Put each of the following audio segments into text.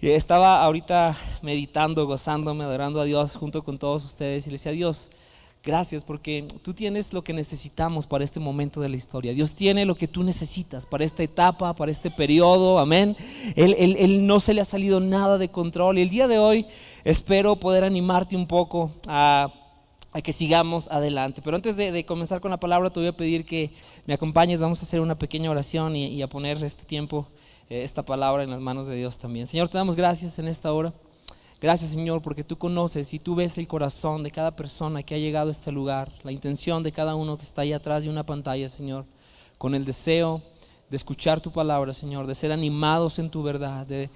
Y estaba ahorita meditando, gozándome, adorando a Dios junto con todos ustedes y le decía: Dios, gracias porque tú tienes lo que necesitamos para este momento de la historia. Dios tiene lo que tú necesitas para esta etapa, para este periodo, amén. Él no se le ha salido nada de control y el día de hoy espero poder animarte un poco a que sigamos adelante. Pero antes de comenzar con la palabra, te voy a pedir que me acompañes. Vamos a hacer una pequeña oración y a poner este tiempo, esta palabra en las manos de Dios también. Señor, te damos gracias en esta hora. Gracias, Señor, porque tú conoces y tú ves el corazón de cada persona que ha llegado a este lugar, la intención de cada uno que está ahí atrás de una pantalla, Señor, con el deseo de escuchar tu palabra, Señor, de ser animados en tu verdad, de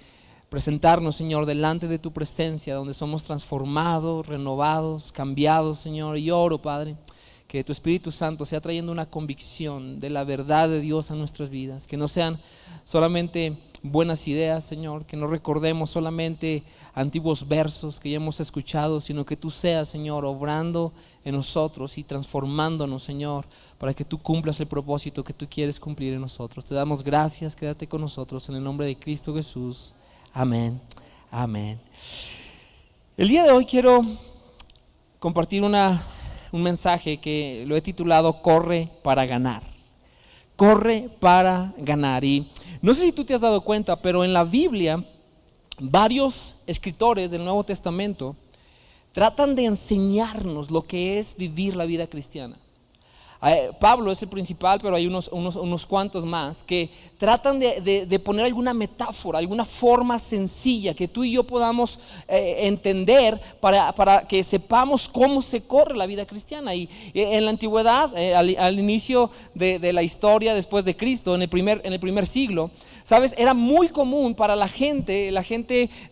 presentarnos, Señor, delante de tu presencia, donde somos transformados, renovados, cambiados, Señor. Y oro, Padre, que tu Espíritu Santo sea trayendo una convicción de la verdad de Dios a nuestras vidas, que no sean solamente buenas ideas, Señor, que no recordemos solamente antiguos versos que ya hemos escuchado, sino que tú seas, Señor, obrando en nosotros y transformándonos, Señor, para que tú cumplas el propósito que tú quieres cumplir en nosotros. Te damos gracias, quédate con nosotros en el nombre de Cristo Jesús. Amén, amén. El día de hoy quiero compartir un mensaje que lo he titulado Corre para ganar. Corre para ganar. Y no sé si tú te has dado cuenta, pero en la Biblia varios escritores del Nuevo Testamento tratan de enseñarnos lo que es vivir la vida cristiana. Pablo es el principal, pero hay unos cuantos más que tratan de poner alguna metáfora, alguna forma sencilla que tú y yo podamos entender para que sepamos cómo se corre la vida cristiana. Y en la antigüedad, al inicio de la historia después de Cristo, en el primer siglo, ¿sabes? Era muy común para la gente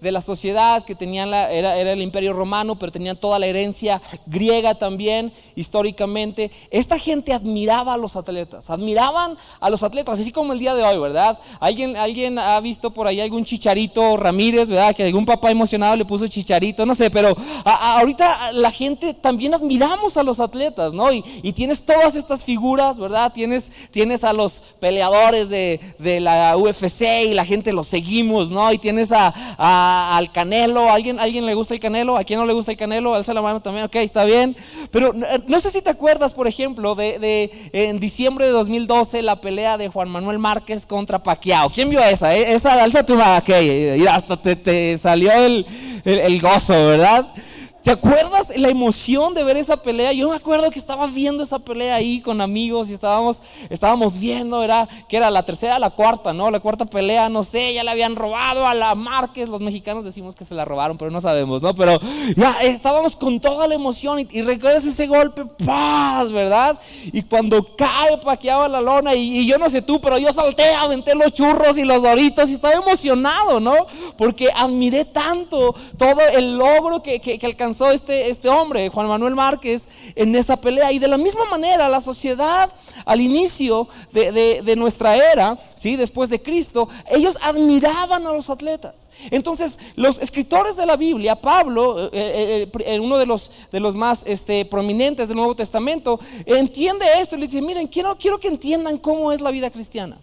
de la sociedad que tenían era el Imperio Romano, pero tenían toda la herencia griega también, históricamente. Esta gente admiraba a los atletas, admiraban a los atletas, así como el día de hoy, ¿verdad? Alguien ha visto por ahí algún Chicharito Ramírez, ¿verdad? Que algún papá emocionado le puso Chicharito, no sé, pero ahorita la gente también admiramos a los atletas, ¿no? Y tienes todas estas figuras, ¿verdad? Tienes a los peleadores de la UFC y la gente los seguimos, ¿no? Y tienes al Canelo. ¿Alguien le gusta el Canelo? ¿A quién no le gusta el Canelo? Alza la mano también, ok, está bien. Pero no sé si te acuerdas, por ejemplo, en diciembre de 2012 la pelea de Juan Manuel Márquez contra Pacquiao. ¿Quién vio esa? Esa, alza tu mano, ok, y hasta te salió el gozo, ¿verdad? ¿Te acuerdas la emoción de ver esa pelea? Yo me acuerdo que estaba viendo esa pelea ahí con amigos y estábamos viendo, que era la tercera, la cuarta, ¿no? La cuarta pelea, no sé, ya le habían robado a la Márquez. Los mexicanos decimos que se la robaron, pero no sabemos, ¿no? Pero ya estábamos con toda la emoción y recuerdas ese golpe, ¡paz!, ¿verdad? Y cuando cae Pacquiao a la lona y yo no sé tú, pero yo salté, aventé los churros y los doritos y estaba emocionado, ¿no? Porque admiré tanto todo el logro que alcanzó este hombre, Juan Manuel Márquez, en esa pelea. Y de la misma manera la sociedad al inicio de nuestra era, ¿sí? Después de Cristo, ellos admiraban a los atletas. Entonces los escritores de la Biblia, Pablo, uno de los más prominentes del Nuevo Testamento, entiende esto y les dice: miren, quiero que entiendan cómo es la vida cristiana.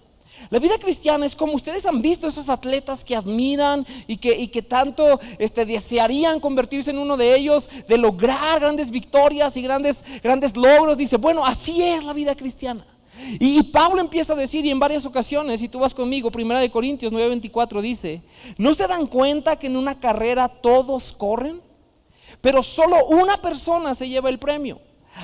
La vida cristiana es como ustedes han visto esos atletas que admiran y que tanto desearían convertirse en uno de ellos, de lograr grandes victorias y grandes logros. Dice, bueno, así es la vida cristiana. Y Pablo empieza a decir, y en varias ocasiones, si tú vas conmigo, 1 Corintios 9:24 dice: ¿no se dan cuenta que en una carrera todos corren, pero solo una persona se lleva el premio?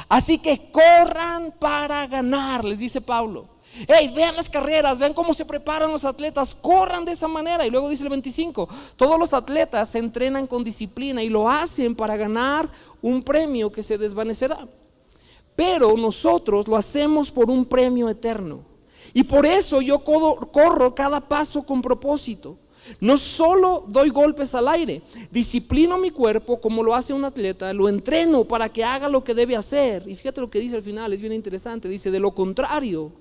Así que corran para ganar, les dice Pablo. Hey, vean las carreras, vean cómo se preparan los atletas, corran de esa manera. Y luego dice el 25: todos los atletas se entrenan con disciplina y lo hacen para ganar un premio que se desvanecerá, pero nosotros lo hacemos por un premio eterno. Y por eso yo corro cada paso con propósito. No solo doy golpes al aire, disciplino mi cuerpo como lo hace un atleta, lo entreno para que haga lo que debe hacer. Y fíjate lo que dice al final, es bien interesante. Dice: de lo contrario,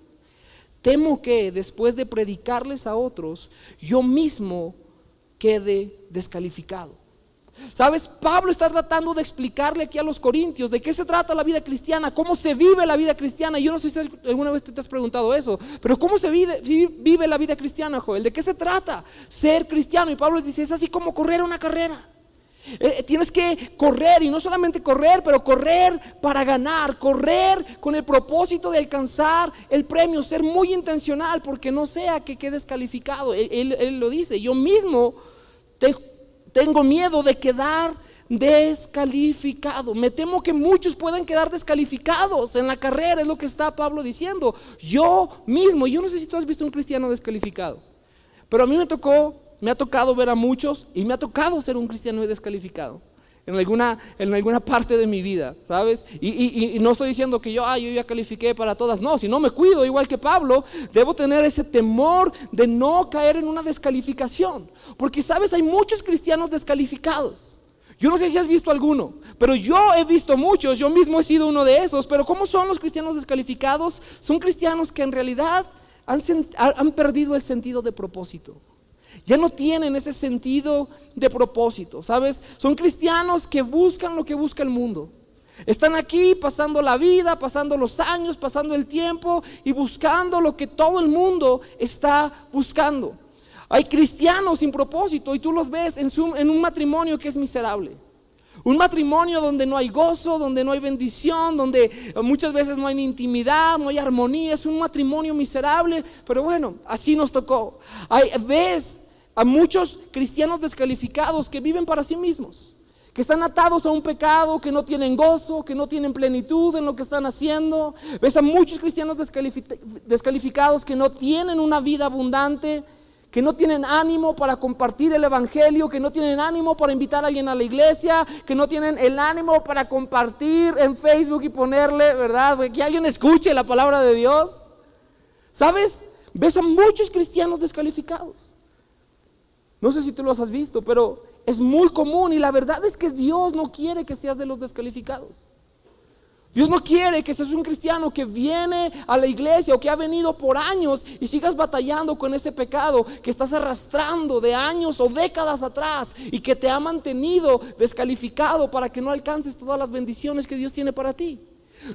temo que después de predicarles a otros, yo mismo quede descalificado. ¿Sabes? Pablo está tratando de explicarle aquí a los corintios de qué se trata la vida cristiana, cómo se vive la vida cristiana. Yo no sé si alguna vez te has preguntado eso, pero ¿cómo se vive la vida cristiana, Joel? ¿De qué se trata ser cristiano? Y Pablo les dice, es así como correr una carrera. Tienes que correr, y no solamente correr, pero correr para ganar, correr con el propósito de alcanzar el premio, ser muy intencional, porque no sea que quedes calificado. Él lo dice, yo mismo tengo miedo de quedar descalificado. Me temo que muchos puedan quedar descalificados en la carrera, es lo que está Pablo diciendo. Yo mismo, yo no sé si tú has visto un cristiano descalificado, pero a mí me ha tocado ver a muchos, y me ha tocado ser un cristiano descalificado en alguna parte de mi vida, ¿sabes? Y no estoy diciendo que yo ya califiqué para todas, no, si no me cuido igual que Pablo, debo tener ese temor de no caer en una descalificación, porque sabes, hay muchos cristianos descalificados. Yo no sé si has visto alguno, pero yo he visto muchos, yo mismo he sido uno de esos. Pero ¿cómo son los cristianos descalificados? Son cristianos que en realidad han perdido el sentido de propósito. Ya no tienen ese sentido de propósito, ¿sabes? Son cristianos que buscan lo que busca el mundo. Están aquí pasando la vida, pasando los años, pasando el tiempo y buscando lo que todo el mundo está buscando. Hay cristianos sin propósito, y tú los ves en un matrimonio que es miserable. Un matrimonio donde no hay gozo, donde no hay bendición, donde muchas veces no hay ni intimidad, no hay armonía. Es un matrimonio miserable, pero bueno, así nos tocó. Ves a muchos cristianos descalificados que viven para sí mismos, que están atados a un pecado, que no tienen gozo, que no tienen plenitud en lo que están haciendo. Ves a muchos cristianos descalificados que no tienen una vida abundante, que no tienen ánimo para compartir el evangelio, que no tienen ánimo para invitar a alguien a la iglesia, que no tienen el ánimo para compartir en Facebook y ponerle, ¿verdad?, que alguien escuche la palabra de Dios. ¿Sabes? Ves a muchos cristianos descalificados. No sé si tú los has visto, pero es muy común, y la verdad es que Dios no quiere que seas de los descalificados. Dios no quiere que seas un cristiano que viene a la iglesia o que ha venido por años y sigas batallando con ese pecado que estás arrastrando de años o décadas atrás y que te ha mantenido descalificado para que no alcances todas las bendiciones que Dios tiene para ti.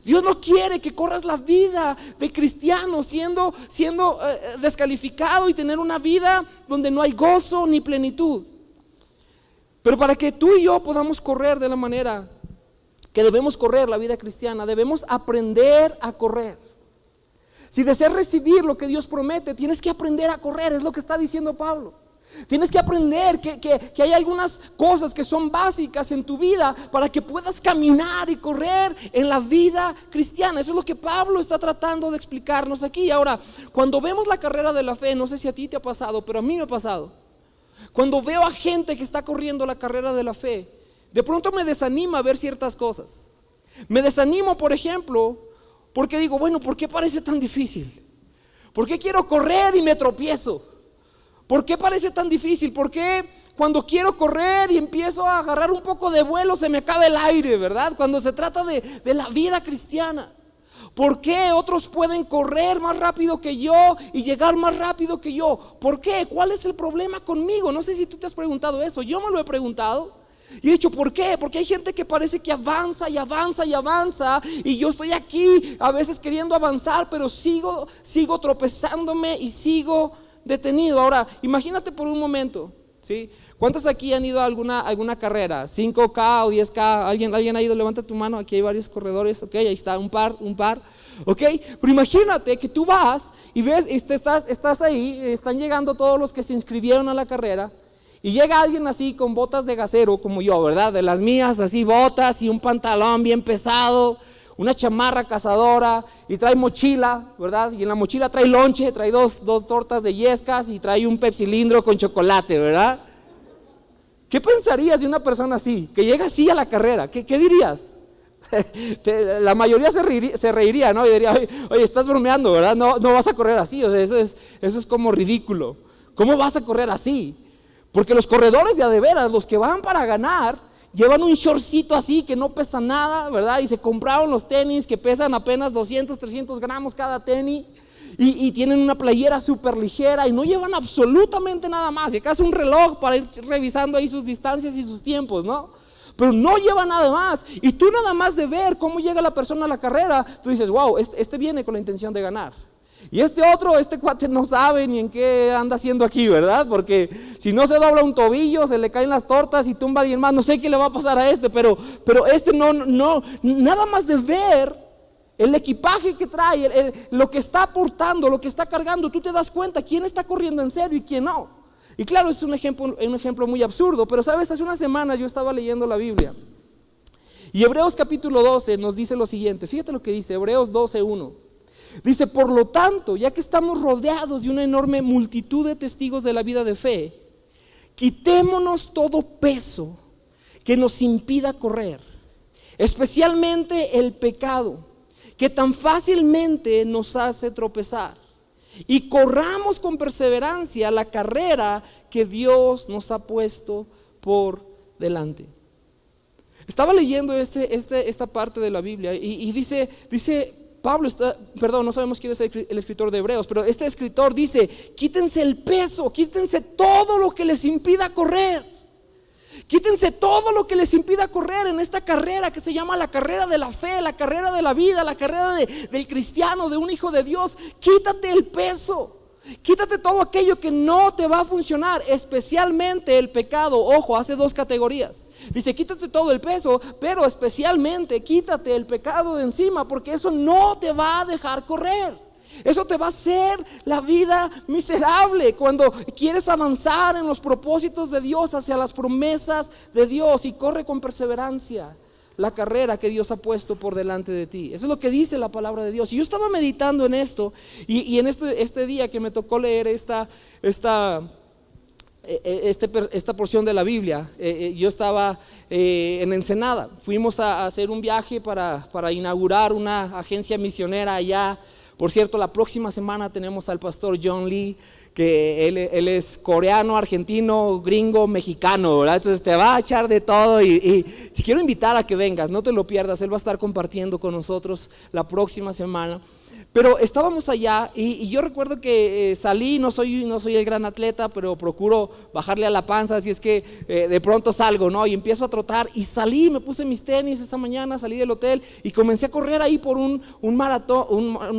Dios no quiere que corras la vida de cristiano siendo descalificado y tener una vida donde no hay gozo ni plenitud. Pero para que tú y yo podamos correr de la manera que debemos correr la vida cristiana, debemos aprender a correr. Si deseas recibir lo que Dios promete, tienes que aprender a correr, es lo que está diciendo Pablo. Tienes que aprender que hay algunas cosas que son básicas en tu vida para que puedas caminar y correr en la vida cristiana. Eso es lo que Pablo está tratando de explicarnos aquí. Ahora, cuando vemos la carrera de la fe, no sé si a ti te ha pasado, pero a mí me ha pasado. Cuando veo a gente que está corriendo la carrera de la fe, de pronto me desanima ver ciertas cosas. Me desanimo, por ejemplo, porque digo, bueno, ¿por qué parece tan difícil? ¿Por qué quiero correr y me tropiezo? ¿Por qué parece tan difícil? ¿Por qué cuando quiero correr y empiezo a agarrar un poco de vuelo se me acaba el aire, verdad? Cuando se trata de la vida cristiana. ¿Por qué otros pueden correr más rápido que yo y llegar más rápido que yo? ¿Por qué? ¿Cuál es el problema conmigo? No sé si tú te has preguntado eso. Yo me lo he preguntado. Y he dicho, ¿por qué? Porque hay gente que parece que avanza y avanza y avanza, y yo estoy aquí a veces queriendo avanzar, pero sigo tropezándome y sigo detenido. Ahora, imagínate por un momento, ¿sí? ¿Cuántos aquí han ido a alguna carrera? 5K o 10K, ¿alguien ha ido? Levanta tu mano, aquí hay varios corredores, ok, ahí está, un par, ok, pero imagínate que tú vas y ves, estás ahí, están llegando todos los que se inscribieron a la carrera. Y llega alguien así con botas de gasero como yo, ¿verdad? De las mías, así botas y un pantalón bien pesado, una chamarra cazadora, y trae mochila, ¿verdad? Y en la mochila trae lonche, trae dos tortas de yescas y trae un pepsilindro con chocolate, ¿verdad? ¿Qué pensarías de una persona así, que llega así a la carrera? ¿Qué dirías? La mayoría se reiría, ¿no? Y diría, oye, estás bromeando, ¿verdad? No vas a correr así, o sea, eso es como ridículo. ¿Cómo vas a correr así? Porque los corredores de a de veras, los que van para ganar, llevan un shortcito así que no pesa nada, ¿verdad? Y se compraron los tenis que pesan apenas 200, 300 gramos cada tenis. y tienen una playera súper ligera y no llevan absolutamente nada más. Y acaso un reloj para ir revisando ahí sus distancias y sus tiempos, ¿no? Pero no lleva nada más. Y tú nada más de ver cómo llega la persona a la carrera, tú dices, wow, este viene con la intención de ganar. Y este cuate no sabe ni en qué anda haciendo aquí, ¿verdad? Porque si no se dobla un tobillo, se le caen las tortas y tumba a alguien más, no sé qué le va a pasar a pero este no, nada más de ver el equipaje que trae, lo que está aportando, lo que está cargando, tú te das cuenta quién está corriendo en serio y quién no. Y claro, es un ejemplo muy absurdo, pero sabes, hace unas semanas yo estaba leyendo la Biblia y Hebreos capítulo 12 nos dice lo siguiente. Fíjate lo que dice Hebreos 12:1. Dice, por lo tanto, ya que estamos rodeados de una enorme multitud de testigos de la vida de fe, quitémonos todo peso que nos impida correr, especialmente el pecado que tan fácilmente nos hace tropezar, y corramos con perseverancia la carrera que Dios nos ha puesto por delante. Estaba leyendo esta parte de la Biblia y dice Pablo, no sabemos quién es el escritor de Hebreos, pero este escritor dice, quítense el peso, quítense todo lo que les impida correr. Quítense todo lo que les impida correr en esta carrera que se llama la carrera de la fe, la carrera de la vida, la carrera del cristiano, de un hijo de Dios. Quítate el peso, quítate todo aquello que no te va a funcionar, especialmente el pecado. Ojo, hace dos categorías. Dice, quítate todo el peso, pero especialmente quítate el pecado de encima, porque eso no te va a dejar correr. Eso te va a hacer la vida miserable cuando quieres avanzar en los propósitos de Dios, hacia las promesas de Dios, y corre con perseverancia la carrera que Dios ha puesto por delante de ti. Eso es lo que dice la palabra de Dios. Y yo estaba meditando en esto y en este día que me tocó leer esta porción de la Biblia, yo estaba en Ensenada. Fuimos a hacer un viaje para inaugurar una agencia misionera allá. Por cierto, la próxima semana tenemos al pastor John Lee, que él es coreano, argentino, gringo, mexicano, ¿verdad? Entonces te va a echar de todo y te quiero invitar a que vengas, no te lo pierdas. Él va a estar compartiendo con nosotros la próxima semana. Pero estábamos allá y yo recuerdo que salí, no soy el gran atleta, pero procuro bajarle a la panza, así es que de pronto salgo, ¿no? Y empiezo a trotar y salí, me puse mis tenis esa mañana, salí del hotel y comencé a correr ahí por un malecón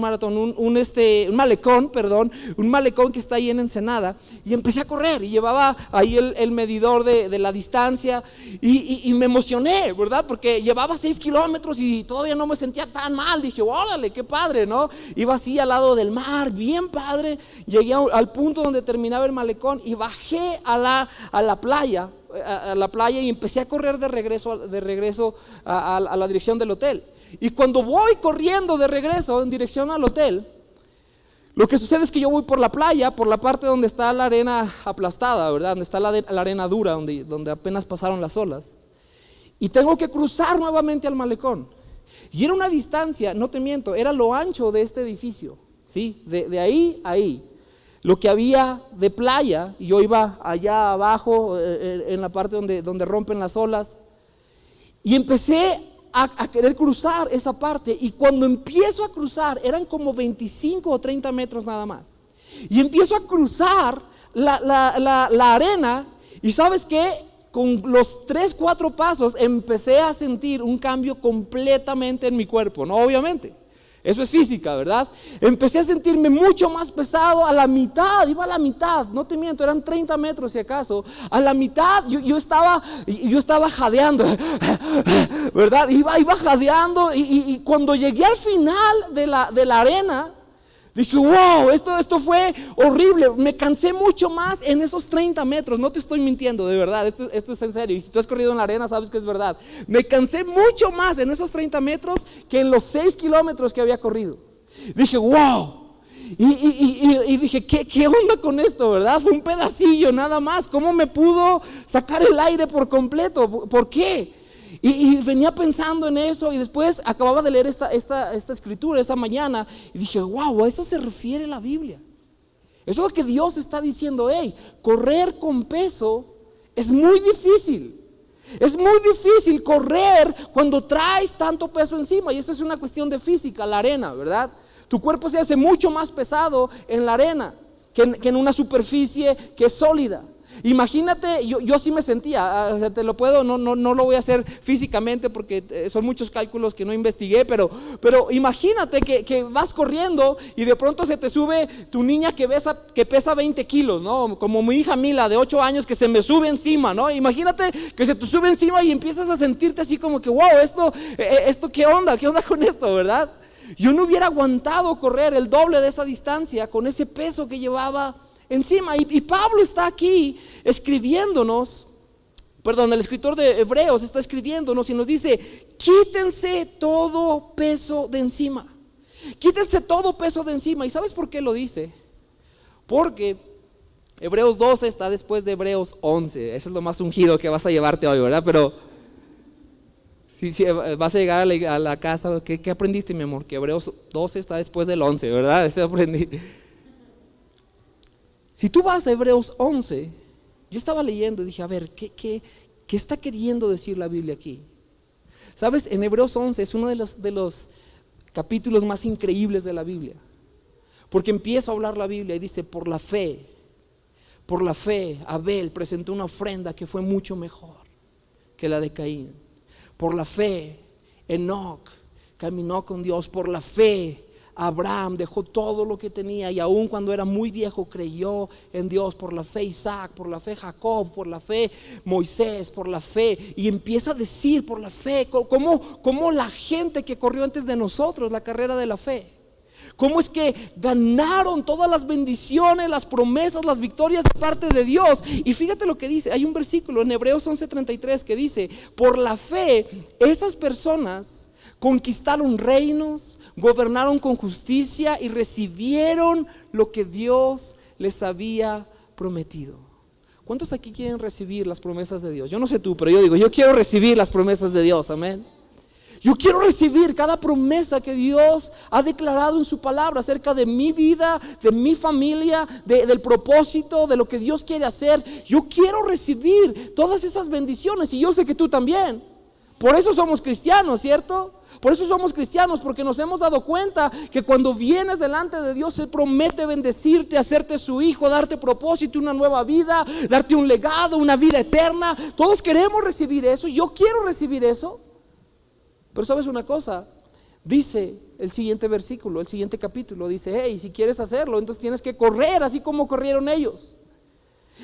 que está ahí en Ensenada, y empecé a correr y llevaba ahí el medidor de la distancia y me emocioné, ¿verdad? Porque llevaba 6 kilómetros y todavía no me sentía tan mal. Dije, órale, qué padre, ¿no? Iba así al lado del mar, bien padre. Llegué al punto donde terminaba el malecón y bajé a la playa y empecé a correr de regreso a la dirección del hotel. Y cuando voy corriendo de regreso en dirección al hotel, lo que sucede es que yo voy por la playa, por la parte donde está la arena aplastada, ¿verdad? Donde está la arena dura, donde apenas pasaron las olas. Y tengo que cruzar nuevamente al malecón. Y era una distancia, no te miento, era lo ancho de este edificio, ¿sí? De ahí a ahí. Lo que había de playa, y yo iba allá abajo, en la parte donde rompen las olas, y empecé a querer cruzar esa parte, y cuando empiezo a cruzar, eran como 25 o 30 metros nada más, y empiezo a cruzar la arena, y ¿sabes qué? Con los 3-4 pasos empecé a sentir un cambio completamente en mi cuerpo, ¿no? Obviamente, eso es física, ¿verdad? Empecé a sentirme mucho más pesado, a la mitad, iba a la mitad, no te miento, eran 30 metros si acaso, a la mitad yo estaba jadeando, ¿verdad? Iba jadeando y cuando llegué al final de la arena, dije, wow, esto fue horrible. Me cansé mucho más en esos 30 metros. No te estoy mintiendo, de verdad, esto es en serio. Y si tú has corrido en la arena, sabes que es verdad. Me cansé mucho más en esos 30 metros que en los 6 kilómetros que había corrido. Dije, wow. Y dije, ¿qué onda con esto, verdad? Fue un pedacillo nada más. ¿Cómo me pudo sacar el aire por completo? ¿Por qué? Y venía pensando en eso, y después acababa de leer esta escritura esa mañana y dije, wow, a eso se refiere la Biblia. Eso es lo que Dios está diciendo. Hey, correr con peso es muy difícil. Es muy difícil correr cuando traes tanto peso encima, y eso es una cuestión de física, la arena, ¿verdad? Tu cuerpo se hace mucho más pesado en la arena que en una superficie que es sólida. Imagínate, yo así me sentía, o sea, te lo puedo, no lo voy a hacer físicamente porque son muchos cálculos que no investigué, pero imagínate que vas corriendo y de pronto se te sube tu niña que pesa 20 kilos, ¿no? Como mi hija Mila de 8 años que se me sube encima, ¿no? Imagínate que se te sube encima y empiezas a sentirte así como que, wow, esto ¿qué onda con esto, verdad? Yo no hubiera aguantado correr el doble de esa distancia con ese peso que llevaba encima. Y Pablo está aquí escribiéndonos, el escritor de Hebreos está escribiéndonos y nos dice: quítense todo peso de encima. Quítense todo peso de encima. ¿Y sabes por qué lo dice? Porque Hebreos 12 está después de Hebreos 11. Eso es lo más ungido que vas a llevarte hoy, ¿verdad? Pero si vas a llegar a la casa, ¿qué aprendiste, mi amor? Que Hebreos 12 está después del 11, ¿verdad? Eso aprendí. Si tú vas a Hebreos 11, yo estaba leyendo y dije, a ver, ¿qué está queriendo decir la Biblia aquí? Sabes, en Hebreos 11 es uno de los capítulos más increíbles de la Biblia, porque empieza a hablar la Biblia y dice: por la fe Abel presentó una ofrenda que fue mucho mejor que la de Caín. Por la fe Enoc caminó con Dios. Por la fe Abraham dejó todo lo que tenía y aun cuando era muy viejo creyó en Dios. Por la fe Isaac, por la fe Jacob, por la fe Moisés, por la fe. Y empieza a decir por la fe cómo la gente que corrió antes de nosotros la carrera de la fe, cómo es que ganaron todas las bendiciones, las promesas, las victorias de parte de Dios. Y fíjate lo que dice, hay un versículo en Hebreos 11:33 que dice: por la fe esas personas conquistaron reinos, gobernaron con justicia y recibieron lo que Dios les había prometido. ¿Cuántos aquí quieren recibir las promesas de Dios? Yo no sé tú, pero yo digo, yo quiero recibir las promesas de Dios, amén. Yo quiero recibir cada promesa que Dios ha declarado en su palabra acerca de mi vida, de mi familia, del propósito, de lo que Dios quiere hacer. Yo quiero recibir todas esas bendiciones y yo sé que tú también. Por eso somos cristianos, ¿cierto? Por eso somos cristianos, porque nos hemos dado cuenta que cuando vienes delante de Dios, Él promete bendecirte, hacerte su hijo, darte propósito, una nueva vida, darte un legado, una vida eterna. Todos queremos recibir eso, yo quiero recibir eso. Pero sabes una cosa, dice el siguiente versículo, el siguiente capítulo, dice: hey, si quieres hacerlo, entonces tienes que correr así como corrieron ellos.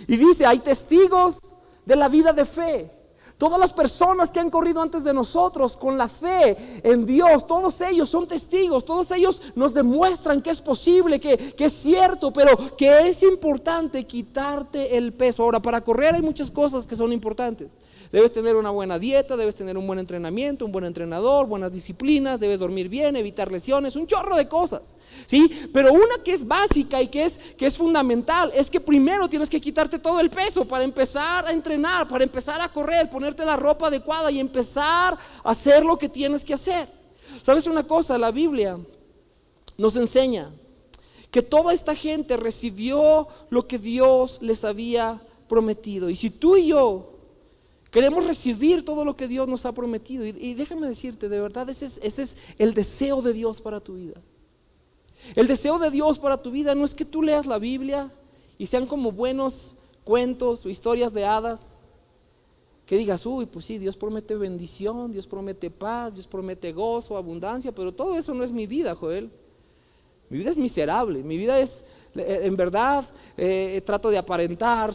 Y dice: hay testigos de la vida de fe. Todas las personas que han corrido antes de nosotros con la fe en Dios, todos ellos son testigos, todos ellos nos demuestran que es posible, que es cierto, pero que es importante quitarte el peso. Ahora, para correr hay muchas cosas que son importantes. Debes tener una buena dieta, debes tener un buen entrenamiento, un buen entrenador, buenas disciplinas, debes dormir bien, evitar lesiones, un chorro de cosas, ¿sí? Pero una que es básica y que es fundamental es que primero tienes que quitarte todo el peso para empezar a entrenar, para empezar a correr, ponerte la ropa adecuada y empezar a hacer lo que tienes que hacer. ¿Sabes una cosa? La Biblia nos enseña que toda esta gente recibió lo que Dios les había prometido. Y si tú y yo queremos recibir todo lo que Dios nos ha prometido, y déjame decirte, de verdad, ese es el deseo de Dios para tu vida. El deseo de Dios para tu vida no es que tú leas la Biblia y sean como buenos cuentos o historias de hadas, que digas, uy, pues sí, Dios promete bendición, Dios promete paz, Dios promete gozo, abundancia, pero todo eso no es mi vida, Joel. Mi vida es miserable, mi vida es, en verdad, trato de aparentar,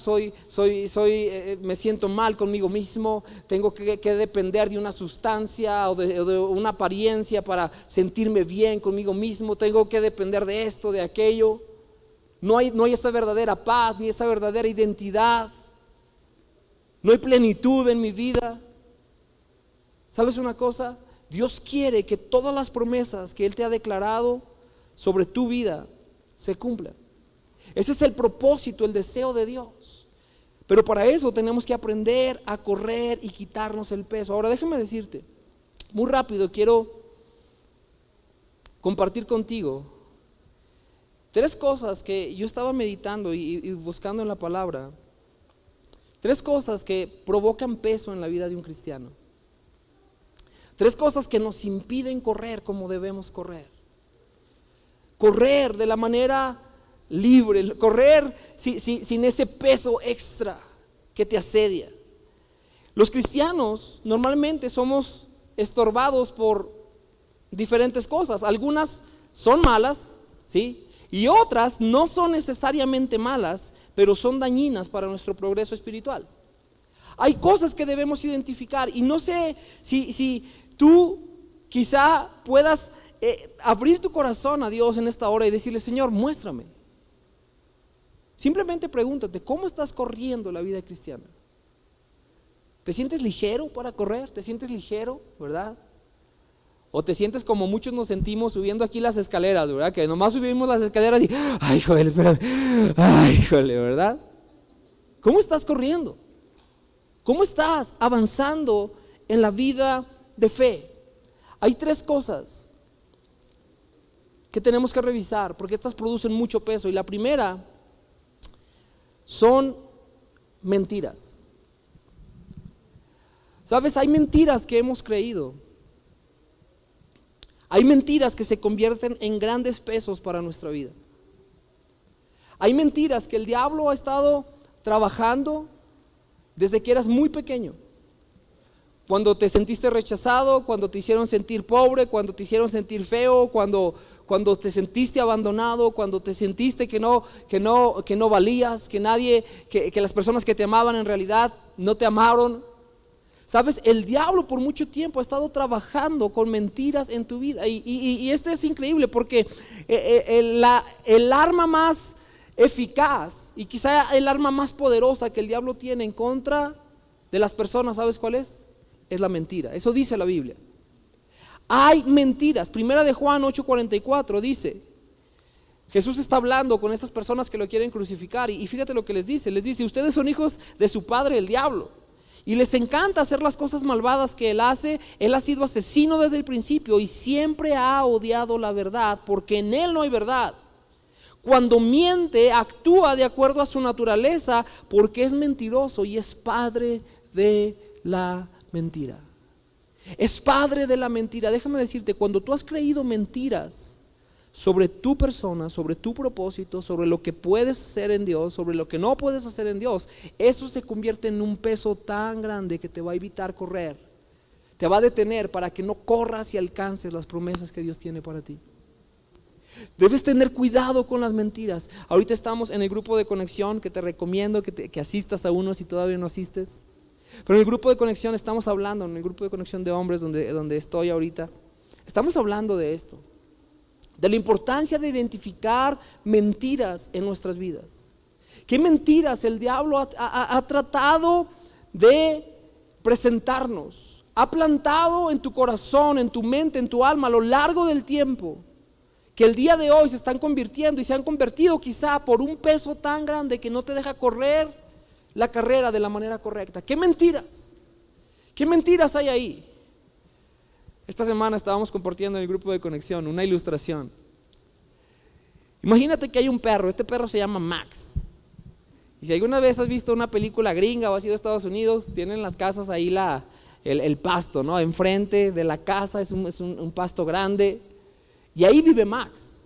me siento mal conmigo mismo, tengo que depender de una sustancia o de una apariencia para sentirme bien conmigo mismo, tengo que depender de esto, de aquello. No hay esa verdadera paz, ni esa verdadera identidad. No hay plenitud en mi vida. ¿Sabes una cosa? Dios quiere que todas las promesas que Él te ha declarado sobre tu vida se cumplan. Ese es el propósito, el deseo de Dios. Pero para eso tenemos que aprender a correr y quitarnos el peso. Ahora déjame decirte, muy rápido quiero compartir contigo 3 cosas que yo estaba meditando y buscando en la palabra. 3 cosas que provocan peso en la vida de un cristiano. 3 cosas que nos impiden correr como debemos correr. correr de la manera libre, correr sin ese peso extra que te asedia. Los cristianos normalmente somos estorbados por diferentes cosas. Algunas son malas, ¿sí? Y otras no son necesariamente malas, pero son dañinas para nuestro progreso espiritual. Hay cosas que debemos identificar y no sé si tú quizá puedas abrir tu corazón a Dios en esta hora y decirle: Señor, muéstrame. Simplemente pregúntate, ¿cómo estás corriendo la vida cristiana? ¿Te sientes ligero para correr? ¿Te sientes ligero, verdad? ¿O te sientes como muchos nos sentimos subiendo aquí las escaleras, verdad? Que nomás subimos las escaleras y, ay, joder, espérame, ay, híjole, ¿verdad? ¿Cómo estás corriendo? ¿Cómo estás avanzando en la vida de fe? Hay 3 cosas que tenemos que revisar, porque estas producen mucho peso. Y la primera son mentiras. ¿Sabes? Hay mentiras que hemos creído. Hay mentiras que se convierten en grandes pesos para nuestra vida. Hay mentiras que el diablo ha estado trabajando desde que eras muy pequeño. Cuando te sentiste rechazado, cuando te hicieron sentir pobre, cuando te hicieron sentir feo, cuando te sentiste abandonado, cuando te sentiste que no valías, que las personas que te amaban en realidad no te amaron. Sabes, el diablo por mucho tiempo ha estado trabajando con mentiras en tu vida y este es increíble porque el arma más eficaz y quizá el arma más poderosa que el diablo tiene en contra de las personas, ¿sabes cuál es? Es la mentira. Eso dice la Biblia. Hay mentiras. Primera de Juan 8:44 dice, Jesús está hablando con estas personas que lo quieren crucificar y fíjate lo que les dice, ustedes son hijos de su padre el diablo y les encanta hacer las cosas malvadas que él hace. Él ha sido asesino desde el principio y siempre ha odiado la verdad porque en él no hay verdad. Cuando miente, actúa de acuerdo a su naturaleza porque es mentiroso y es padre de la mentira. Es padre de la mentira. Déjame decirte, cuando tú has creído mentiras sobre tu persona, sobre tu propósito, sobre lo que puedes hacer en Dios, sobre lo que no puedes hacer en Dios, eso se convierte en un peso tan grande que te va a evitar correr, te va a detener para que no corras y alcances las promesas que Dios tiene para ti. Debes tener cuidado con las mentiras. Ahorita estamos en el grupo de conexión que te recomiendo que asistas a uno si todavía no asistes. Pero en el grupo de conexión estamos hablando, en el grupo de conexión de hombres donde estoy ahorita, estamos hablando de esto, de la importancia de identificar mentiras en nuestras vidas. ¿Qué mentiras el diablo ha tratado de presentarnos? Ha plantado en tu corazón, en tu mente, en tu alma a lo largo del tiempo, que el día de hoy se están convirtiendo y se han convertido quizá por un peso tan grande que no te deja correr la carrera de la manera correcta. ¿Qué mentiras? ¿Qué mentiras hay ahí? Esta semana estábamos compartiendo en el grupo de conexión una ilustración. Imagínate que hay un perro, este perro se llama Max. Y si alguna vez has visto una película gringa o has ido a Estados Unidos, tienen las casas ahí el pasto, ¿no? Enfrente de la casa es un pasto grande y ahí vive Max.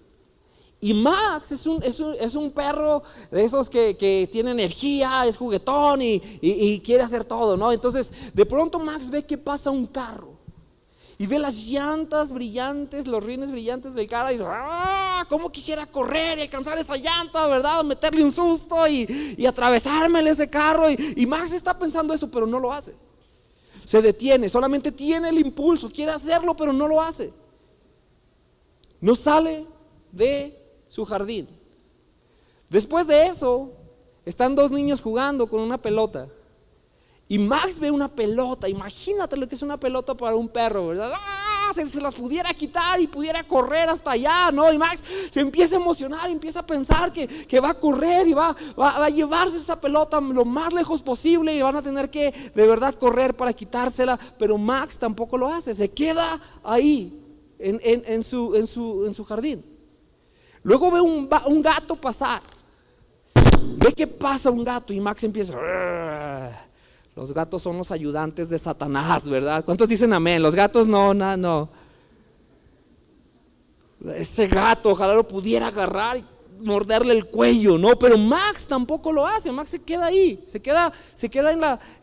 Y Max es un perro de esos que tiene energía, es juguetón y quiere hacer todo, ¿no? Entonces de pronto Max ve que pasa un carro y ve las llantas brillantes, los rines brillantes del carro y dice: ¡ah! ¿Cómo quisiera correr y alcanzar esa llanta, verdad? Meterle un susto y atravesármele ese carro. Y Max está pensando eso, pero no lo hace. Se detiene, solamente tiene el impulso, quiere hacerlo, pero no lo hace. No sale de su jardín. Después de eso, están 2 niños jugando con una pelota. Y Max ve una pelota. Imagínate lo que es una pelota para un perro, ¿verdad? ¡Ah! Se las pudiera quitar y pudiera correr hasta allá, ¿no? Y Max se empieza a emocionar, empieza a pensar que va a correr y va a llevarse esa pelota lo más lejos posible y van a tener que de verdad correr para quitársela. Pero Max tampoco lo hace, se queda ahí en su jardín. Luego ve un gato pasar. Ve que pasa un gato y Max empieza: ¡arr! Los gatos son los ayudantes de Satanás, ¿verdad? ¿Cuántos dicen amén? Los gatos no. ese gato, ojalá lo pudiera agarrar y morderle el cuello, ¿no? Pero Max tampoco lo hace. Max se queda ahí, se queda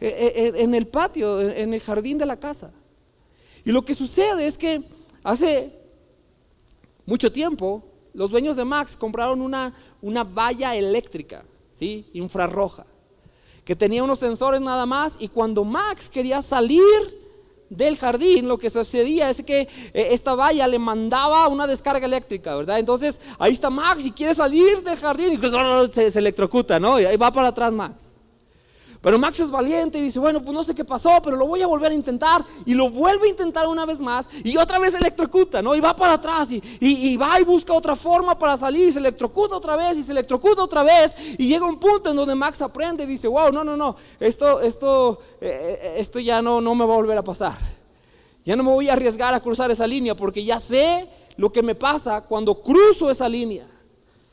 en el patio, en el jardín de la casa. Y lo que sucede es que hace mucho tiempo los dueños de Max compraron una valla eléctrica, ¿sí? Infrarroja, que tenía unos sensores nada más, y cuando Max quería salir del jardín, lo que sucedía es que esta valla le mandaba una descarga eléctrica, ¿verdad? Entonces ahí está Max y quiere salir del jardín y se electrocuta, ¿no? Y ahí va para atrás Max. Pero Max es valiente y dice, bueno, pues no sé qué pasó, pero lo voy a volver a intentar. Y lo vuelve a intentar una vez más y otra vez se electrocuta, ¿no? Y va para atrás y va y busca otra forma para salir y se electrocuta otra vez y se electrocuta otra vez. Y llega un punto en donde Max aprende y dice, wow, no, esto ya no me va a volver a pasar. Ya no me voy a arriesgar a cruzar esa línea porque ya sé lo que me pasa cuando cruzo esa línea.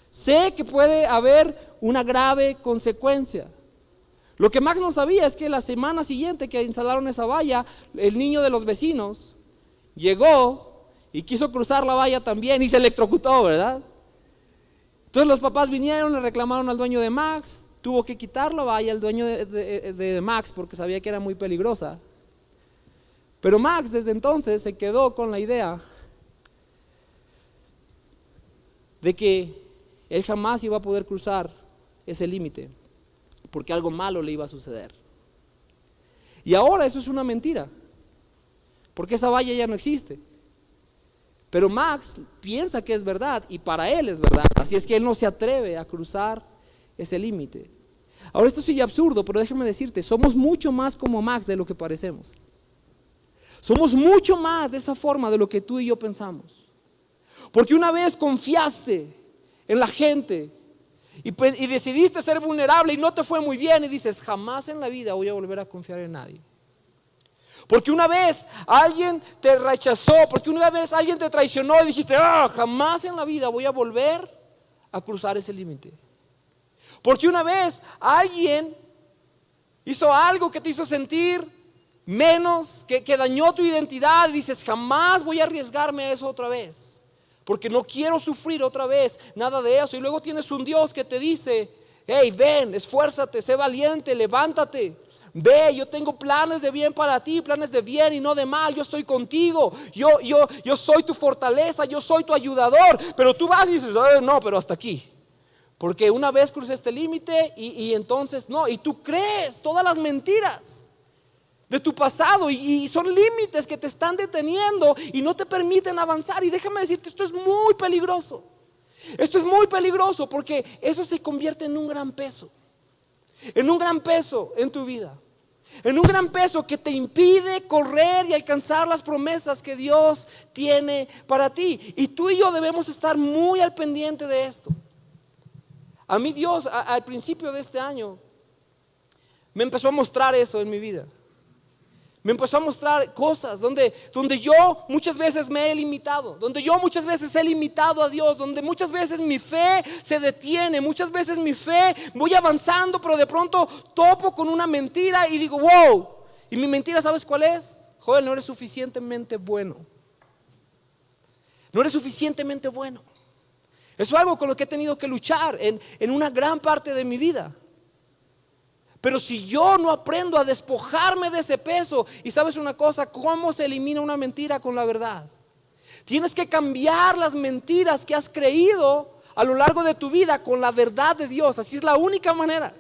Sé que puede haber una grave consecuencia. Lo que Max no sabía es que la semana siguiente que instalaron esa valla, el niño de los vecinos llegó y quiso cruzar la valla también y se electrocutó, ¿verdad? Entonces los papás vinieron, le reclamaron al dueño de Max, tuvo que quitar la valla el dueño de Max porque sabía que era muy peligrosa. Pero Max desde entonces se quedó con la idea de que él jamás iba a poder cruzar ese límite, porque algo malo le iba a suceder. Y ahora eso es una mentira, porque esa valla ya no existe. Pero Max piensa que es verdad y para él es verdad, así es que él no se atreve a cruzar ese límite. Ahora esto sigue absurdo, pero déjame decirte, somos mucho más como Max de lo que parecemos. Somos mucho más de esa forma de lo que tú y yo pensamos. Porque una vez confiaste en la gente y decidiste ser vulnerable y no te fue muy bien y dices, jamás en la vida voy a volver a confiar en nadie. Porque una vez alguien te rechazó, porque una vez alguien te traicionó y dijiste, jamás en la vida voy a volver a cruzar ese límite. Porque una vez alguien hizo algo que te hizo sentir menos, que dañó tu identidad y dices, jamás voy a arriesgarme a eso otra vez. Porque no quiero sufrir otra vez nada de eso. Y luego tienes un Dios que te dice, hey, ven, esfuérzate, sé valiente, levántate. Ve, yo tengo planes de bien para ti, planes de bien y no de mal. Yo estoy contigo, yo soy tu fortaleza, yo soy tu ayudador. Pero tú vas y dices, no, pero hasta aquí. Porque una vez crucé este límite y entonces no. Y tú crees todas las mentiras de tu pasado y son límites que te están deteniendo y no te permiten avanzar. Y déjame decirte, esto es muy peligroso. Esto es muy peligroso porque eso se convierte en un gran peso. En un gran peso en tu vida. En un gran peso que te impide correr y alcanzar las promesas que Dios tiene para ti. Y tú y yo debemos estar muy al pendiente de esto. A mí Dios al principio de este año me empezó a mostrar eso en mi vida. Me empezó a mostrar cosas donde yo muchas veces me he limitado, donde yo muchas veces he limitado a Dios, donde muchas veces mi fe se detiene, muchas veces mi fe voy avanzando, pero de pronto topo con una mentira y digo, wow, y mi mentira, ¿sabes cuál es? Joder, no eres suficientemente bueno. No eres suficientemente bueno. Eso es algo con lo que he tenido que luchar en una gran parte de mi vida. Pero si yo no aprendo a despojarme de ese peso, y sabes una cosa, ¿cómo se elimina una mentira con la verdad? Tienes que cambiar las mentiras que has creído a lo largo de tu vida con la verdad de Dios. Así es la única manera.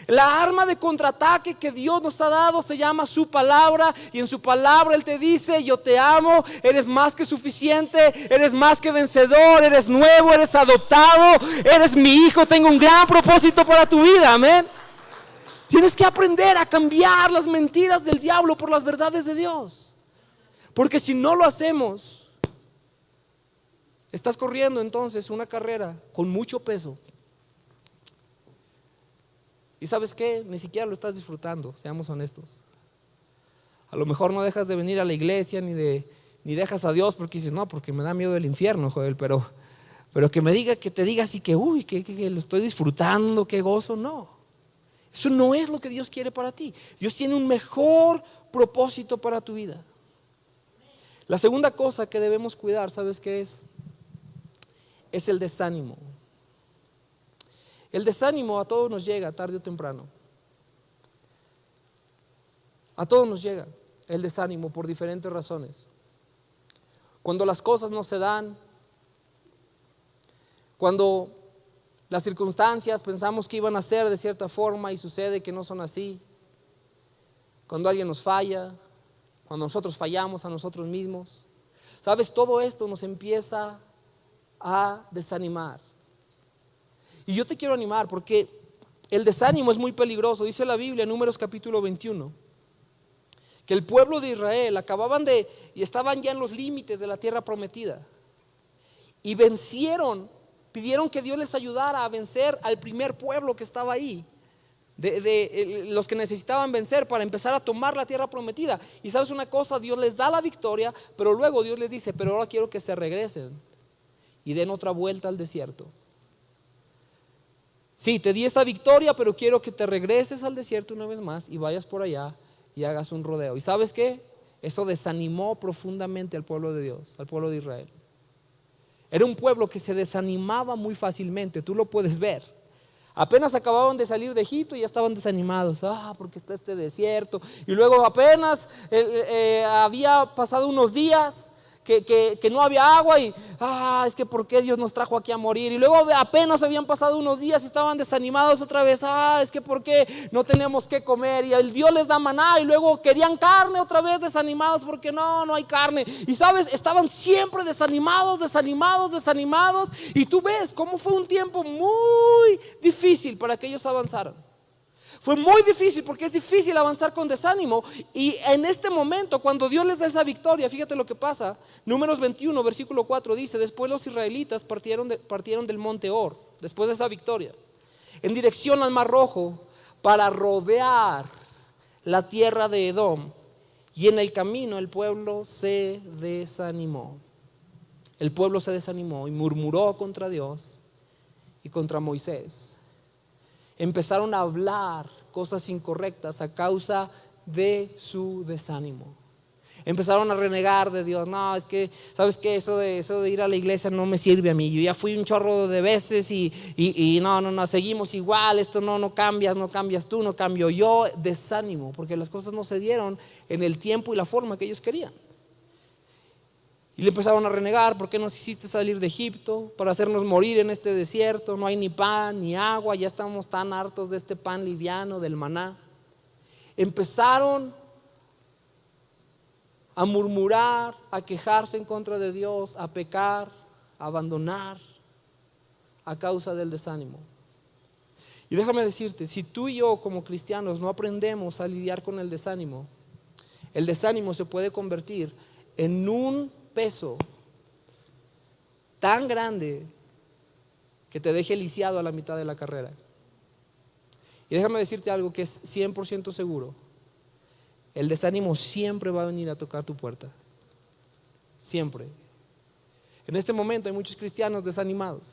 La arma de contraataque que Dios nos ha dado se llama su palabra, y en su palabra Él te dice, yo te amo, eres más que suficiente, eres más que vencedor, eres nuevo, eres adoptado, eres mi hijo, tengo un gran propósito para tu vida, amén. Tienes que aprender a cambiar las mentiras del diablo por las verdades de Dios. Porque si no lo hacemos, estás corriendo entonces una carrera con mucho peso. Y ¿sabes qué? Ni siquiera lo estás disfrutando, seamos honestos. A lo mejor no dejas de venir a la iglesia ni dejas a Dios porque dices, no, porque me da miedo el infierno, Joel, pero que te diga así que lo estoy disfrutando, qué gozo, no. Eso no es lo que Dios quiere para ti. Dios tiene un mejor propósito para tu vida. La segunda cosa que debemos cuidar, ¿sabes qué es? es el desánimo. El desánimo a todos nos llega tarde o temprano. A todos nos llega el desánimo por diferentes razones. Cuando las cosas no se dan, cuando las circunstancias pensamos que iban a ser de cierta forma y sucede que no son así, cuando alguien nos falla, cuando nosotros fallamos a nosotros mismos. ¿Sabes? Todo esto nos empieza a desanimar. Y yo te quiero animar porque el desánimo es muy peligroso. Dice la Biblia en Números capítulo 21 que el pueblo de Israel y estaban ya en los límites de la tierra prometida y vencieron, pidieron que Dios les ayudara a vencer al primer pueblo que estaba ahí, los que necesitaban vencer para empezar a tomar la tierra prometida. Y sabes una cosa, Dios les da la victoria, pero luego Dios les dice, pero ahora quiero que se regresen y den otra vuelta al desierto. Sí, te di esta victoria, pero quiero que te regreses al desierto una vez más y vayas por allá y hagas un rodeo. ¿Y sabes qué? Eso desanimó profundamente al pueblo de Dios, al pueblo de Israel. Era un pueblo que se desanimaba muy fácilmente, tú lo puedes ver. Apenas acababan de salir de Egipto y ya estaban desanimados. Porque está este desierto. Y luego apenas había pasado unos días que no había agua y es que ¿por qué Dios nos trajo aquí a morir? Y luego apenas habían pasado unos días y estaban desanimados otra vez. Es que ¿por qué no tenemos que comer? Y el Dios les da maná y luego querían carne otra vez, desanimados porque no hay carne. Y sabes, estaban siempre desanimados. Y tú ves cómo fue un tiempo muy difícil para que ellos avanzaran. Fue muy difícil porque es difícil avanzar con desánimo. Y en este momento, cuando Dios les da esa victoria, fíjate lo que pasa. Números 21, versículo 4 dice: después los israelitas partieron del monte Or, después de esa victoria, en dirección al Mar Rojo, para rodear la tierra de Edom. Y en el camino el pueblo se desanimó. El pueblo se desanimó y murmuró contra Dios y contra Moisés. Empezaron a hablar cosas incorrectas a causa de su desánimo. Empezaron a renegar de Dios. No, es que, ¿sabes qué? Eso de ir a la iglesia no me sirve a mí. Yo ya fui un chorro de veces y no, seguimos igual. Esto no cambias tú, no cambio yo. Desánimo, porque las cosas no se dieron en el tiempo y la forma que ellos querían. Y le empezaron a renegar: ¿por qué nos hiciste salir de Egipto para hacernos morir en este desierto? No hay ni pan ni agua, ya estamos tan hartos de este pan liviano, del maná. Empezaron a murmurar, a quejarse en contra de Dios, a pecar, a abandonar a causa del desánimo. Y déjame decirte, si tú y yo como cristianos no aprendemos a lidiar con el desánimo se puede convertir en un peso tan grande que te deje lisiado a la mitad de la carrera. Y déjame decirte algo que es 100% seguro: el desánimo siempre va a venir a tocar tu puerta. Siempre. En este momento hay muchos cristianos desanimados.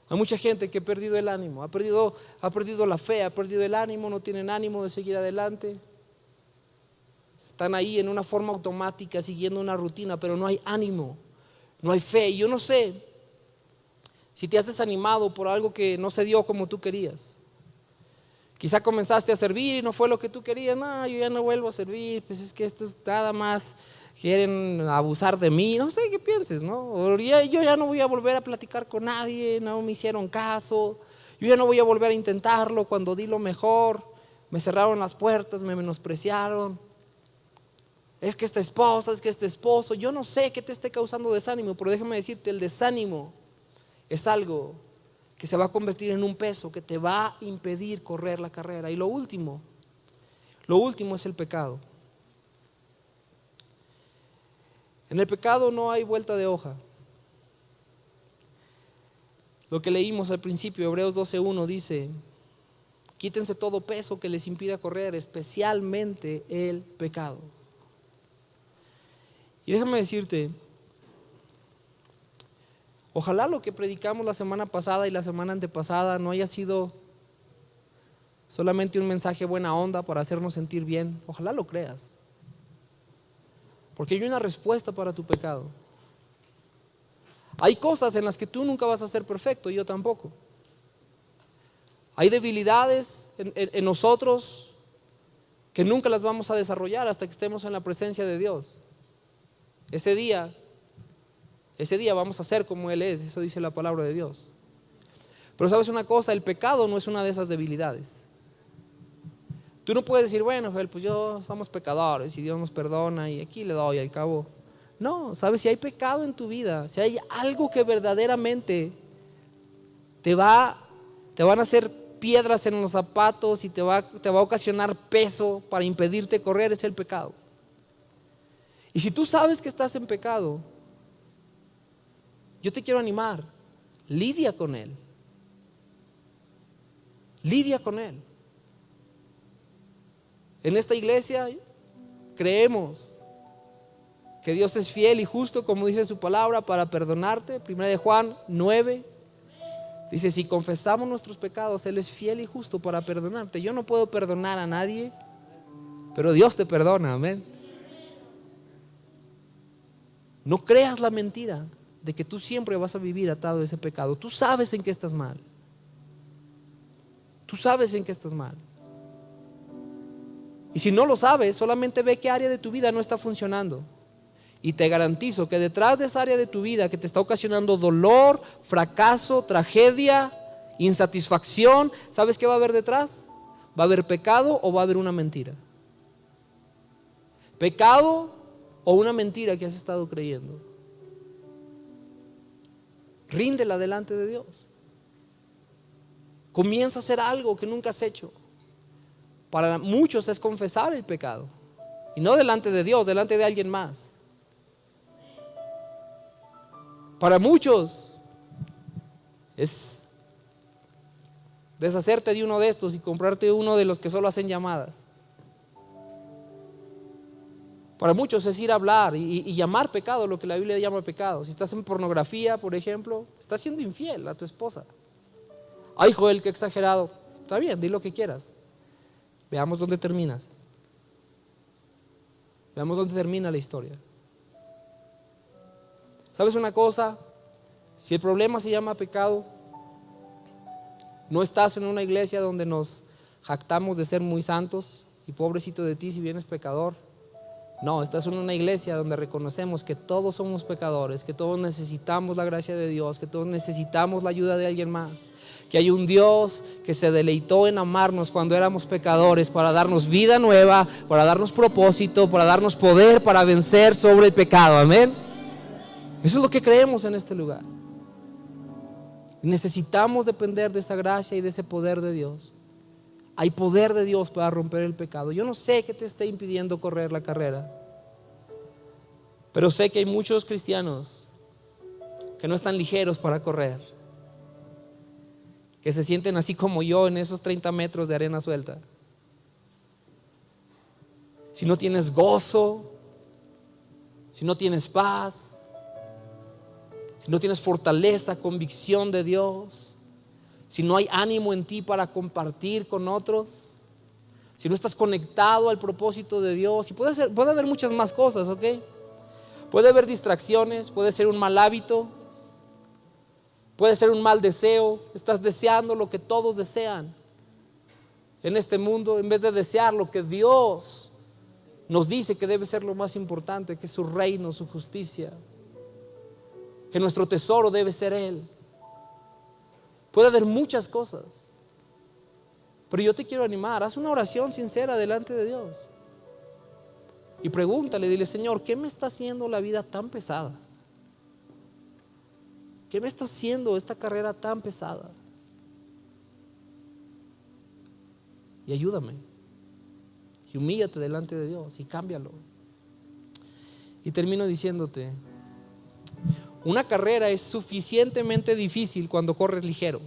Hay mucha gente que ha perdido el ánimo, ha perdido la fe, ha perdido el ánimo, no tienen ánimo de seguir adelante. Están ahí en una forma automática, siguiendo una rutina, pero no hay ánimo, no hay fe. Y yo no sé si te has desanimado por algo que no se dio como tú querías. Quizá comenzaste a servir y no fue lo que tú querías. No, yo ya no vuelvo a servir, pues es que esto es nada más, quieren abusar de mí. No sé qué pienses, ¿no? O yo ya no voy a volver a platicar con nadie, no me hicieron caso. Yo ya no voy a volver a intentarlo cuando di lo mejor. Me cerraron las puertas, me menospreciaron. Es que esta esposa, es que este esposo. Yo no sé qué te esté causando desánimo, pero déjame decirte, el desánimo es algo que se va a convertir en un peso que te va a impedir correr la carrera. Y lo último es el pecado. En el pecado no hay vuelta de hoja. Lo que leímos al principio, Hebreos 12:1 dice: quítense todo peso que les impida correr, especialmente el pecado. Y déjame decirte, ojalá lo que predicamos la semana pasada y la semana antepasada no haya sido solamente un mensaje buena onda para hacernos sentir bien. Ojalá lo creas, porque hay una respuesta para tu pecado. Hay cosas en las que tú nunca vas a ser perfecto, y yo tampoco. Hay debilidades en nosotros que nunca las vamos a desarrollar hasta que estemos en la presencia de Dios. Ese día vamos a ser como Él es, eso dice la palabra de Dios. Pero sabes una cosa, el pecado no es una de esas debilidades. Tú no puedes decir, bueno, Joel, pues yo somos pecadores y Dios nos perdona y aquí le doy al cabo. No, sabes, si hay pecado en tu vida, si hay algo que verdaderamente te van a hacer piedras en los zapatos y te va a ocasionar peso para impedirte correr, es el pecado. Y si tú sabes que estás en pecado, yo te quiero animar, lidia con él. Lidia con él. En esta iglesia creemos que Dios es fiel y justo, como dice su palabra, para perdonarte. 1 Juan 9 dice, si confesamos nuestros pecados, Él es fiel y justo para perdonarte. Yo no puedo perdonar a nadie, pero Dios te perdona, amén. No creas la mentira de que tú siempre vas a vivir atado a ese pecado. Tú sabes en qué estás mal. Tú sabes en qué estás mal. Y si no lo sabes, solamente ve qué área de tu vida no está funcionando. Y te garantizo que detrás de esa área de tu vida que te está ocasionando dolor, fracaso, tragedia, insatisfacción, ¿sabes qué va a haber detrás? ¿Va a haber pecado o va a haber una mentira? Pecado o una mentira que has estado creyendo. Ríndela delante de Dios. Comienza a hacer algo que nunca has hecho. Para muchos es confesar el pecado. Y no delante de Dios, delante de alguien más. Para muchos es deshacerte de uno de estos y comprarte uno de los que solo hacen llamadas. Para muchos es ir a hablar y llamar pecado lo que la Biblia llama pecado. Si estás en pornografía, por ejemplo, estás siendo infiel a tu esposa. Ay, Joel, qué exagerado. Está bien, di lo que quieras. Veamos dónde terminas. Veamos dónde termina la historia. ¿Sabes una cosa? Si el problema se llama pecado, no estás en una iglesia donde nos jactamos de ser muy santos y pobrecito de ti si vienes pecador. No, estás en una iglesia donde reconocemos que todos somos pecadores, que todos necesitamos la gracia de Dios, que todos necesitamos la ayuda de alguien más, que hay un Dios que se deleitó en amarnos cuando éramos pecadores para darnos vida nueva, para darnos propósito, para darnos poder para vencer sobre el pecado, amén. Eso es lo que creemos en este lugar. Necesitamos depender de esa gracia y de ese poder de Dios. Hay poder de Dios para romper el pecado. Yo no sé qué te está impidiendo correr la carrera, pero sé que hay muchos cristianos que no están ligeros para correr, que se sienten así como yo en esos 30 metros de arena suelta. Si no tienes gozo, si no tienes paz, si no tienes fortaleza, convicción de Dios, si no hay ánimo en ti para compartir con otros, si no estás conectado al propósito de Dios, y puede haber muchas más cosas, ¿ok? Puede haber distracciones, puede ser un mal hábito, puede ser un mal deseo. Estás deseando lo que todos desean en este mundo en vez de desear lo que Dios nos dice que debe ser lo más importante, que es su reino, su justicia, que nuestro tesoro debe ser Él. Puede haber muchas cosas, pero yo te quiero animar. Haz una oración sincera delante de Dios y pregúntale, dile: Señor, ¿qué me está haciendo la vida tan pesada? ¿Qué me está haciendo esta carrera tan pesada? Y ayúdame. Y humíllate delante de Dios y cámbialo. Y termino diciéndote: una carrera es suficientemente difícil cuando corres ligero.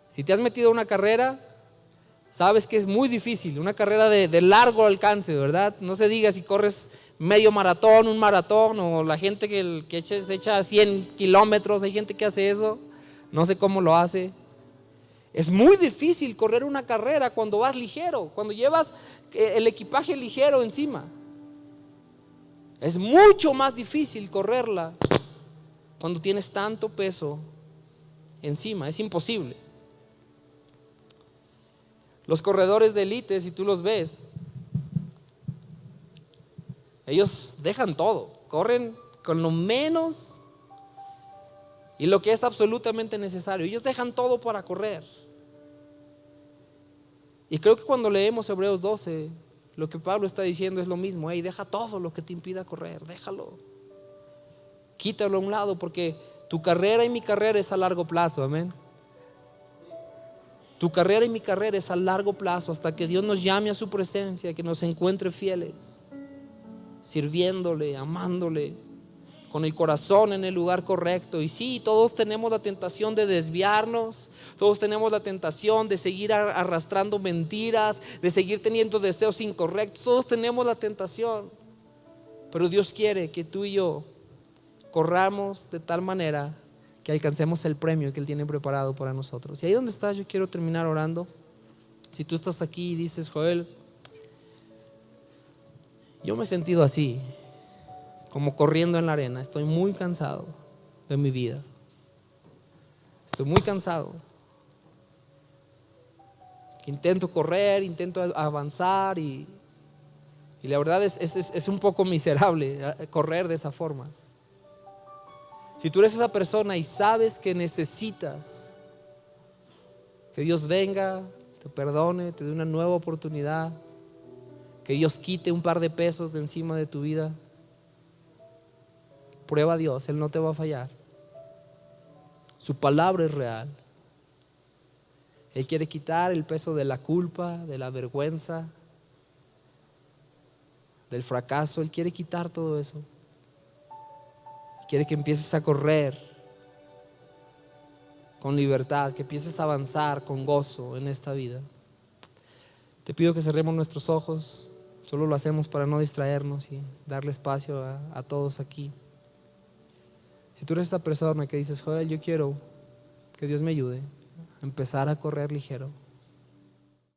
Si te has metido a una carrera, sabes que es muy difícil. Una carrera de largo alcance, ¿verdad? No se diga si corres medio maratón, un maratón, o la gente que se echa 100 kilómetros. Hay gente que hace eso. No sé cómo lo hace. Es muy difícil correr una carrera cuando vas ligero, cuando llevas el equipaje ligero encima. Es mucho más difícil correrla cuando tienes tanto peso encima? Es imposible. Los corredores de élite, si tú los ves, ellos dejan todo, corren con lo menos y lo que es absolutamente necesario. Ellos dejan todo para correr. Y creo que cuando leemos Hebreos 12, lo que Pablo está diciendo es lo mismo. Hey, deja todo lo que te impida correr, déjalo, quítalo a un lado, porque tu carrera y mi carrera es a largo plazo, amén. Tu carrera y mi carrera es a largo plazo, hasta que Dios nos llame a su presencia, que nos encuentre fieles, sirviéndole, amándole, con el corazón en el lugar correcto. Y sí, todos tenemos la tentación de desviarnos, todos tenemos la tentación de seguir arrastrando mentiras, de seguir teniendo deseos incorrectos, todos tenemos la tentación. Pero Dios quiere que tú y yo corramos de tal manera que alcancemos el premio que Él tiene preparado para nosotros. Y ahí donde estás, yo quiero terminar orando. Si tú estás aquí y dices: Joel, yo me he sentido así, como corriendo en la arena, estoy muy cansado de mi vida, estoy muy cansado, que intento correr, intento avanzar y la verdad es un poco miserable correr de esa forma. Si tú eres esa persona y sabes que necesitas que Dios venga, te perdone, te dé una nueva oportunidad, que Dios quite un par de pesos de encima de tu vida, prueba a Dios, Él no te va a fallar. Su palabra es real. Él quiere quitar el peso de la culpa, de la vergüenza, del fracaso. Él quiere quitar todo eso. Quiere que empieces a correr con libertad, que empieces a avanzar con gozo en esta vida. Te pido que cerremos nuestros ojos. Solo lo hacemos para no distraernos y darle espacio a todos aquí. Si tú eres esta persona que dices: Joel, yo quiero que Dios me ayude a empezar a correr ligero,